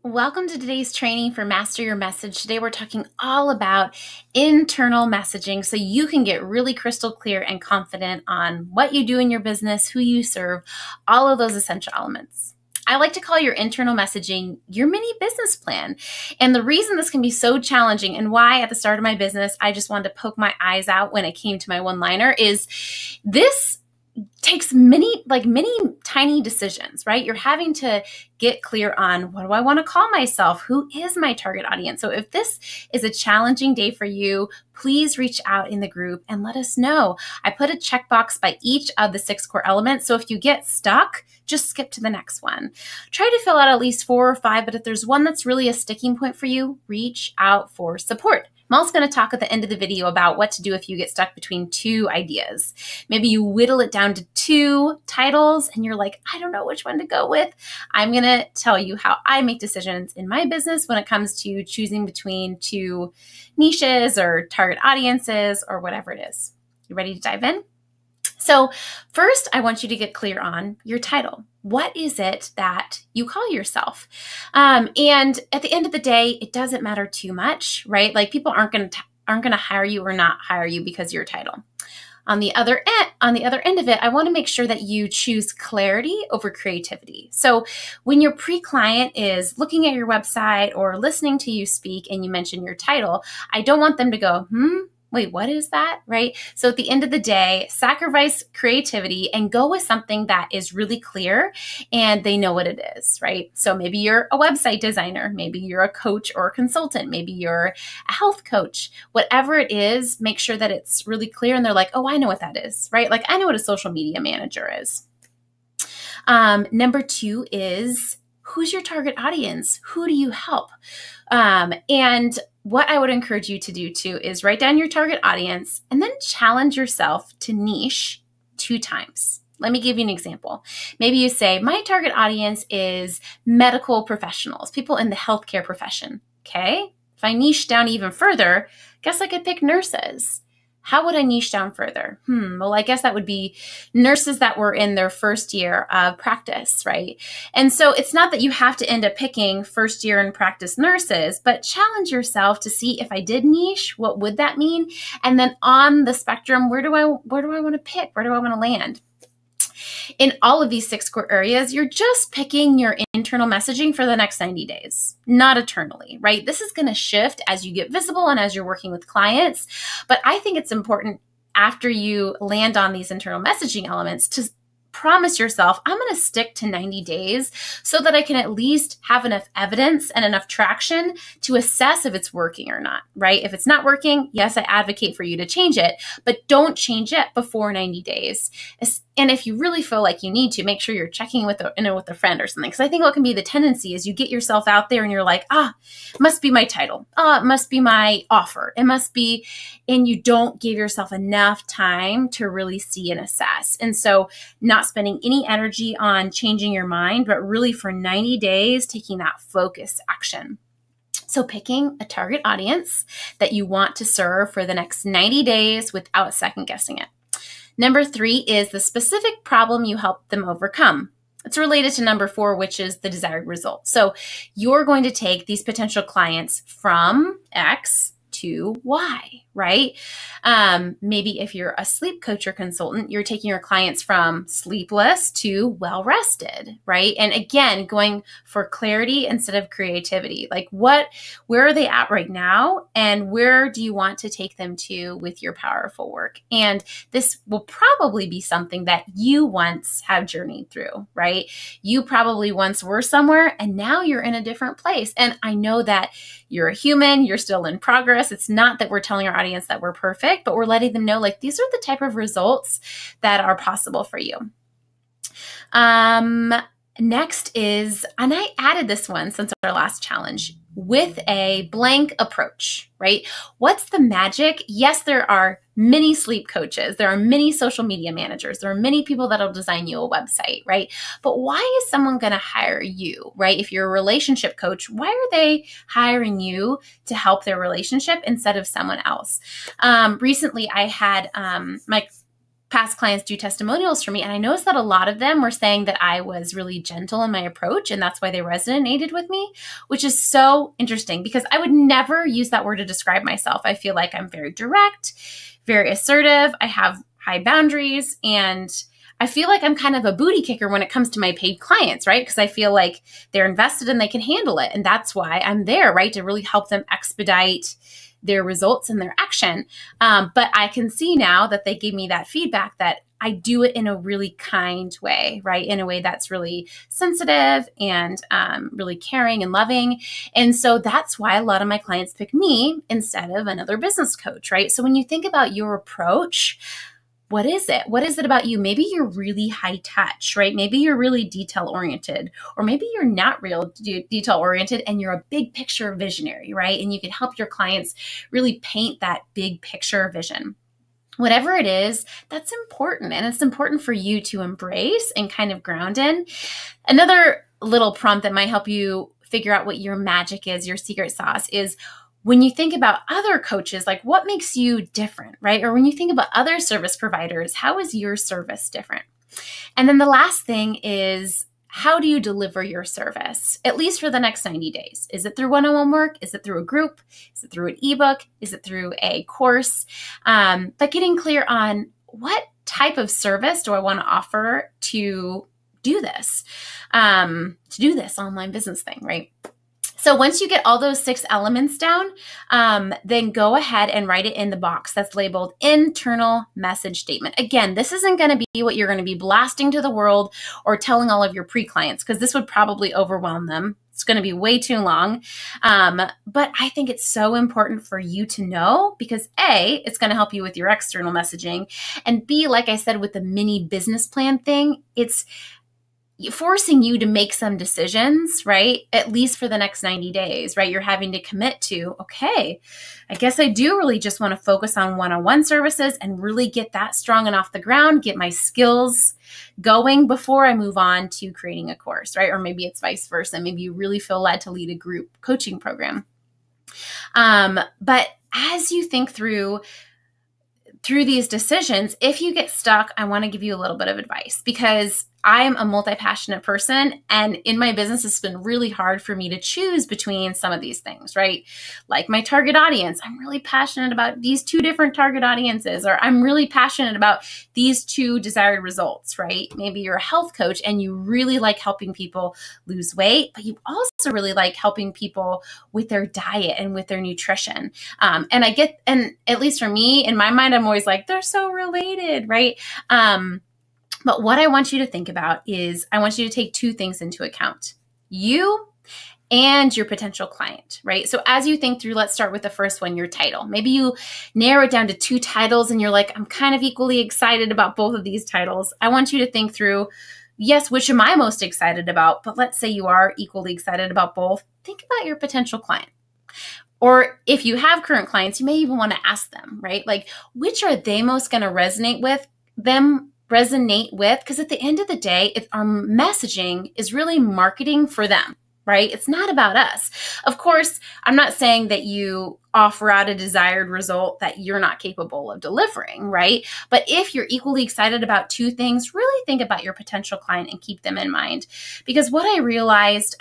Welcome to today's training for Master Your Message. Today we're talking all about internal messaging so you can get really crystal clear and confident on what you do in your business, who you serve, all of those essential elements. I like to call your internal messaging your mini business plan. And the reason this can be so challenging and why at the start of my business I just wanted to poke my eyes out when it came to my one-liner is this takes many tiny decisions, right? You're having to get clear on, what do I want to call myself? Who is my target audience? So if this is a challenging day for you, please reach out in the group and let us know. I put a checkbox by each of the 6 core elements. So if you get stuck, just skip to the next one. Try to fill out at least 4 or 5, but if there's one that's really a sticking point for you, reach out for support. I'm also going to talk at the end of the video about what to do if you get stuck between 2 ideas. Maybe you whittle it down to 2 titles and you're like, I don't know which one to go with. I'm going to tell you how I make decisions in my business when it comes to choosing between 2 niches or target audiences or whatever it is. You ready to dive in? So first, I want you to get clear on your title. What is it that you call yourself? And at the end of the day, it doesn't matter too much, right? Like people aren't going to hire you or not hire you because of your title. On the other end of it, I want to make sure that you choose clarity over creativity. So when your pre-client is looking at your website or listening to you speak and you mention your title, I don't want them to go, wait, what is that, right? So at the end of the day, sacrifice creativity and go with something that is really clear and they know what it is, right? So maybe you're a website designer, maybe you're a coach or a consultant, maybe you're a health coach, whatever it is, make sure that it's really clear and they're like, oh, I know what that is, right? Like I know what a social media manager is. Number 2 is, who's your target audience? Who do you help? And what I would encourage you to do too is write down your target audience and then challenge yourself to niche 2 times. Let me give you an example. Maybe you say, my target audience is medical professionals, people in the healthcare profession. Okay. If I niche down even further, guess I could pick nurses. How would I niche down further? Well, I guess that would be nurses that were in their first year of practice, right? And so it's not that you have to end up picking first year in practice nurses, but challenge yourself to see if I did niche, what would that mean? And then on the spectrum, where do I want to pick? Where do I want to land? In all of these 6 core areas, you're just picking your internal messaging for the next 90 days, not eternally, right? This is going to shift as you get visible and as you're working with clients. But I think it's important after you land on these internal messaging elements to promise yourself, I'm going to stick to 90 days so that I can at least have enough evidence and enough traction to assess if it's working or not, right? If it's not working, yes, I advocate for you to change it, but don't change it before 90 days. And if you really feel like you need to, make sure you're checking with a friend or something. Because I think what can be the tendency is you get yourself out there and you're like, it must be my title. It must be my offer. It must be, and you don't give yourself enough time to really see and assess. And so not spending any energy on changing your mind, but really for 90 days, taking that focused action. So picking a target audience that you want to serve for the next 90 days without second guessing it. Number 3 is the specific problem you help them overcome. It's related to number 4, which is the desired result. So you're going to take these potential clients from X to Y, right? Maybe if you're a sleep coach or consultant, you're taking your clients from sleepless to well-rested, right? And again, going for clarity instead of creativity. Like where are they at right now? And where do you want to take them to with your powerful work? And this will probably be something that you once have journeyed through, right? You probably once were somewhere and now you're in a different place. And I know that you're a human, you're still in progress. It's not that we're telling our audience that we're perfect, but we're letting them know like these are the type of results that are possible for you. Next is, and I added this one since our last challenge, with a blank approach, right? What's the magic? Yes, there are many sleep coaches. There are many social media managers. There are many people that'll design you a website, right? But why is someone going to hire you, right? If you're a relationship coach, why are they hiring you to help their relationship instead of someone else? Recently, I had my past clients do testimonials for me, and I noticed that a lot of them were saying that I was really gentle in my approach, and that's why they resonated with me, which is so interesting because I would never use that word to describe myself. I feel like I'm very direct, very assertive. I have high boundaries, and I feel like I'm kind of a booty kicker when it comes to my paid clients, right? Because I feel like they're invested and they can handle it. And that's why I'm there, right? To really help them expedite their results and their action. But I can see now that they gave me that feedback that I do it in a really kind way, right? In a way that's really sensitive and really caring and loving. And so that's why a lot of my clients pick me instead of another business coach, right? So when you think about your approach, what is it? What is it about you? Maybe you're really high touch, right? Maybe you're really detail oriented, or maybe you're not real detail oriented and you're a big picture visionary, right? And you can help your clients really paint that big picture vision. Whatever it is, that's important. And it's important for you to embrace and kind of ground in. Another little prompt that might help you figure out what your magic is, your secret sauce, is when you think about other coaches, like what makes you different, right? Or when you think about other service providers, how is your service different? And then the last thing is, how do you deliver your service, at least for the next 90 days? Is it through one-on-one work? Is it through a group? Is it through an ebook? Is it through a course? But getting clear on what type of service do I want to offer to do this online business thing, right? So once you get all those 6 elements down, then go ahead and write it in the box that's labeled internal message statement. Again, this isn't going to be what you're going to be blasting to the world or telling all of your pre-clients, because this would probably overwhelm them. It's going to be way too long. But I think it's so important for you to know because A, it's going to help you with your external messaging. And B, like I said, with the mini business plan thing, it's forcing you to make some decisions, right? At least for the next 90 days, right? You're having to commit to, okay, I guess I do really just want to focus on one-on-one services and really get that strong and off the ground, get my skills going before I move on to creating a course, right? Or maybe it's vice versa. Maybe you really feel led to lead a group coaching program. But as you think through these decisions, if you get stuck, I want to give you a little bit of advice because I'm a multi-passionate person, and in my business, it's been really hard for me to choose between some of these things, right? Like my target audience, I'm really passionate about these 2 different target audiences, or I'm really passionate about these 2 desired results, right? Maybe you're a health coach and you really like helping people lose weight, but you also really like helping people with their diet and with their nutrition. And at least for me, in my mind, I'm always like, they're so related, right? But what I want you to think about is I want you to take 2 things into account, you and your potential client, right? So as you think through, let's start with the first one, your title. Maybe you narrow it down to 2 titles and you're like, I'm kind of equally excited about both of these titles. I want you to think through, yes, which am I most excited about? But let's say you are equally excited about both. Think about your potential client. Or if you have current clients, you may even want to ask them, right? Like, which are they most going to resonate with? Because at the end of the day, our messaging is really marketing for them, right? It's not about us. Of course, I'm not saying that you offer out a desired result that you're not capable of delivering, right? But if you're equally excited about 2 things, really think about your potential client and keep them in mind. Because what I realized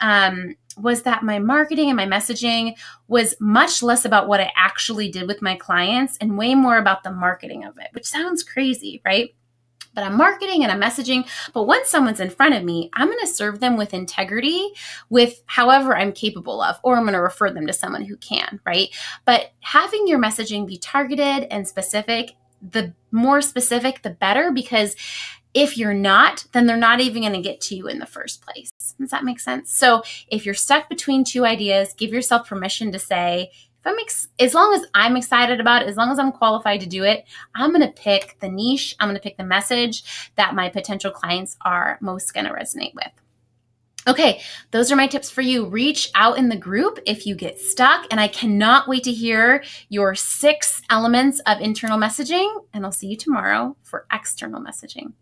was that my marketing and my messaging was much less about what I actually did with my clients and way more about the marketing of it, which sounds crazy, right? But I'm marketing and I'm messaging. But once someone's in front of me, I'm going to serve them with integrity, with however I'm capable of, or I'm going to refer them to someone who can, right? But having your messaging be targeted and specific, the more specific, the better, because if you're not, then they're not even going to get to you in the first place. Does that make sense? So if you're stuck between 2 ideas, give yourself permission to say, as long as I'm excited about it, as long as I'm qualified to do it, I'm going to pick the niche, I'm going to pick the message that my potential clients are most going to resonate with. Okay, those are my tips for you. Reach out in the group if you get stuck, and I cannot wait to hear your 6 elements of internal messaging, and I'll see you tomorrow for external messaging.